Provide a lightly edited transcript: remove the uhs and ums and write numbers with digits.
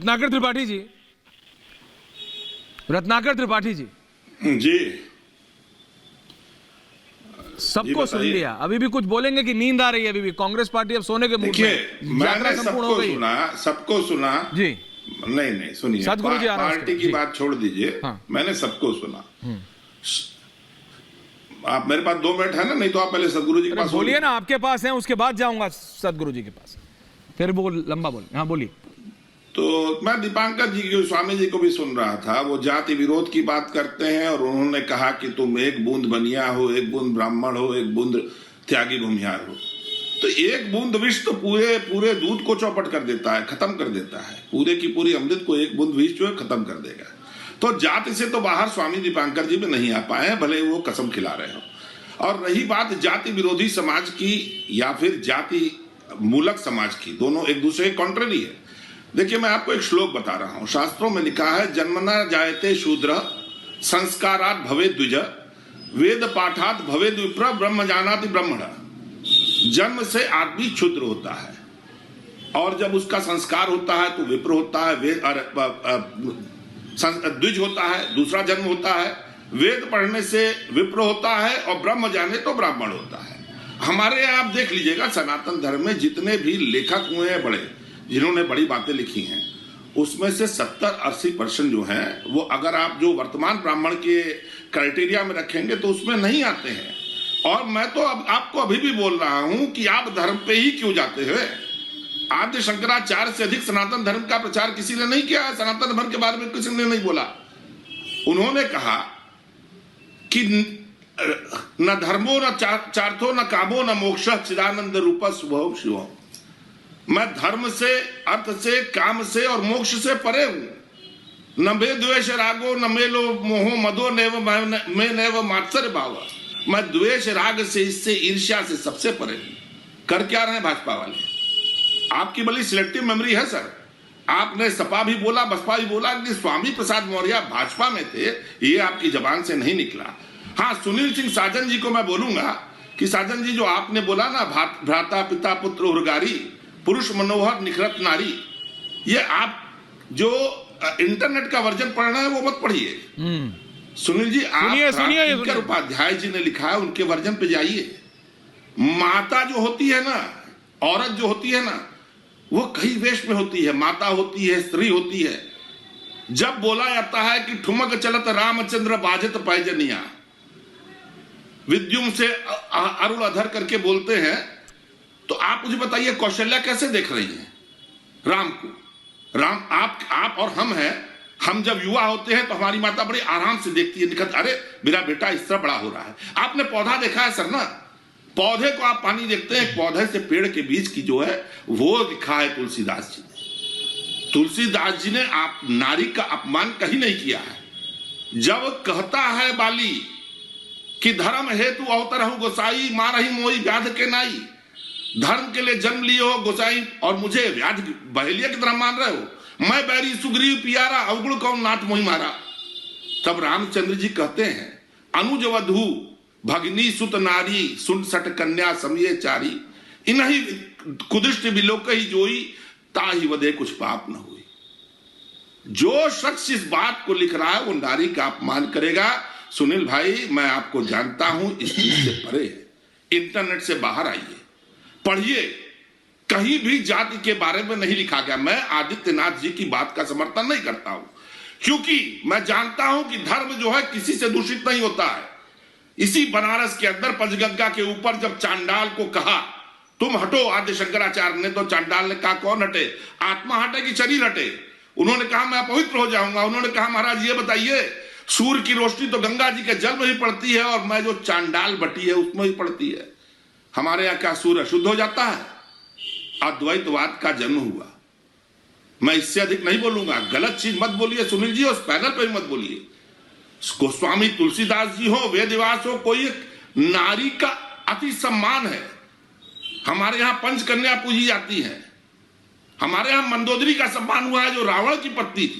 रत्नाकर त्रिपाठी जी, रत्नाकर त्रिपाठी जी जी सबको सुन लिया, अभी भी कुछ बोलेंगे कि नींद आ रही है? अभी भी कांग्रेस पार्टी अब सोने के मूड में, मैंने सबको सुना जी। नहीं सुनिए, सदगुरु जी पार्टी की बात छोड़ दीजिए। हाँ। मैंने सबको सुना। आप मेरे पास 2 मिनट है ना, नहीं तो आप पहले सदगुरु जी के पास बोलिए ना, आपके पास है, उसके बाद जाऊंगा सदगुरु जी के पास, फिर वो लंबा बोले। हाँ बोलिए। तो मैं दीपांकर जी की, स्वामी जी को भी सुन रहा था। वो जाति विरोध की बात करते हैं और उन्होंने कहा कि तुम एक बूंद बनिया हो, एक बूंद ब्राह्मण हो, एक बूंद त्यागी भूमिहार हो। तो एक बूंद विष तो पूरे दूध को चौपट कर देता है, खत्म कर देता है। पूरे की पूरी अमृत को एक बूंद विष जो है खत्म कर देगा। तो जाति से तो बाहर स्वामी दीपांकर जी भी नहीं आ पाए हैं, भले वो कसम खिला रहे हो। और रही बात जाति विरोधी समाज की या फिर जाति मूलक समाज की, दोनों एक दूसरे के कॉन्ट्ररी है। देखिए, मैं आपको एक श्लोक बता रहा हूं। शास्त्रों में लिखा है, जन्मना जायते शूद्र संस्कारात् भवेत् द्विज, वेद पाठात् भवेत् विप्र, ब्रह्म जानाति ब्रह्मण। जन्म से आदमी क्षुद्र होता है और जब उसका संस्कार होता है तो विप्र होता है, द्विज होता है, दूसरा जन्म होता है। वेद पढ़ने से विप्र होता है और ब्रह्म जाने तो ब्राह्मण होता है। हमारे यहाँ आप देख लीजिएगा, सनातन धर्म में जितने भी लेखक हुए हैं बड़े, जिन्होंने बड़ी बातें लिखी हैं, उसमें से 70-80% जो हैं वो अगर आप जो वर्तमान ब्राह्मण के क्राइटेरिया में रखेंगे तो उसमें नहीं आते हैं। और मैं तो अब आपको अभी भी बोल रहा हूं कि आप धर्म पे ही क्यों जाते हैं? आद्य शंकराचार्य से अधिक सनातन धर्म का प्रचार किसी ने नहीं किया है। सनातन धर्म के बारे में किसी ने नहीं बोला। उन्होंने कहा कि न धर्मो न चार्थो न कामो न मोक्ष चिदानंद रूप शुभम शिवम। मैं धर्म से, अर्थ से, काम से और मोक्ष से परे हूं। न मे द्वेष रागो न मेलो मोहो मदो नैव मैं नैव मात्सर्य भाव। मैं द्वेष राग से, इससे ईर्ष्या से सबसे परे हूं। कर क्या रहे हैं भाजपा वाले? आपकी बड़ी सिलेक्टिव मेमोरी है सर। आपने सपा भी बोला, बसपा भी बोला कि स्वामी प्रसाद मौर्य भाजपा में थे, ये आपकी जबान से नहीं निकला। हाँ, सुनील सिंह साजन जी को मैं बोलूंगा कि साजन जी, जो आपने बोला ना, भ्राता पिता पुत्र उर्गारी, पुरुष मनोहर निखरत नारी, ये आप जो इंटरनेट का वर्जन पढ़ना है वो मत पढ़िए। सुनील जी, आप उपाध्याय जी ने लिखा है, उनके वर्जन पे जाइए। माता जो होती है ना, औरत जो होती है ना, वो कई वेश में होती है। माता होती है, स्त्री होती है। जब बोला जाता है कि ठुमक चलत रामचंद्र बाजत पैजनिया, विद्युम से अरुण अधर करके बोलते हैं, तो आप मुझे बताइए कौशल्या कैसे देख रही हैं राम को? राम आप और हम हैं। हम जब युवा होते हैं तो हमारी माता बड़ी आराम से देखती है, दिखत, अरे मेरा बेटा इस तरह बड़ा हो रहा है। आपने पौधा देखा है सर ना? पौधे को आप पानी देखते हैं, पौधे से पेड़ के बीच की जो है वो लिखा है तुलसीदास जी ने। तुलसीदास जी ने आप नारी का अपमान कहीं नहीं किया है। जब कहता है बाली कि धर्म हेतु अवतरहु गोसाई, मारही मोई व्याध के नाई। धर्म के लिए जन्म लिए हो गोसाई और मुझे व्याध बहेलिया की तरह मान रहे हो। मैं बैरी सुग्रीव पियारा, अवगुण कौन नाथ मोहि मारा। तब रामचंद्र जी कहते हैं, अनुज वधु भगनी सुत नारी, सुन सट कन्या समये चारी। इन्हीं कुदिष्ट विलोक ही जोई, ताहि वधे कुछ पाप न हुई। जो शख्स इस बात को लिख रहा है वो नारी का अपमान करेगा। सुनील भाई, मैं आपको जानता हूं, इस चीज से परे है। इंटरनेट से बाहर आइए, पढ़िए, कहीं भी जाति के बारे में नहीं लिखा गया। मैं आदित्यनाथ जी की बात का समर्थन नहीं करता हूं, क्योंकि मैं जानता हूं कि धर्म जो है किसी से दूषित नहीं होता है। इसी बनारस के अंदर पंचगंगा के ऊपर जब चांडाल को कहा तुम हटो, आद्य शंकराचार्य ने, तो चांडाल ने कहा कौन हटे? आत्मा हटे कि शरीर हटे? उन्होंने कहा मैं अपवित्र हो जाऊंगा। उन्होंने कहा महाराज ये बताइए, सूर्य की रोशनी तो गंगा जी के जल में ही पड़ती है और मैं जो चांडाल बटी है उसमें ही पड़ती है। हमारे यहाँ क्या सूर्य शुद्ध हो जाता है? अद्वैतवाद का जन्म हुआ। मैं इससे अधिक नहीं बोलूंगा। गलत चीज मत बोलिए सुनील जी, उस पैनल पे भी मत बोलिए। गोस्वामी तुलसीदास जी हो, वेदव्यास हो, कोई नारी का अति सम्मान है। हमारे यहाँ पंचकन्या पूजी जाती है। हमारे यहाँ मंदोदरी का सम्मान हुआ है जो रावण की पत्नी थी।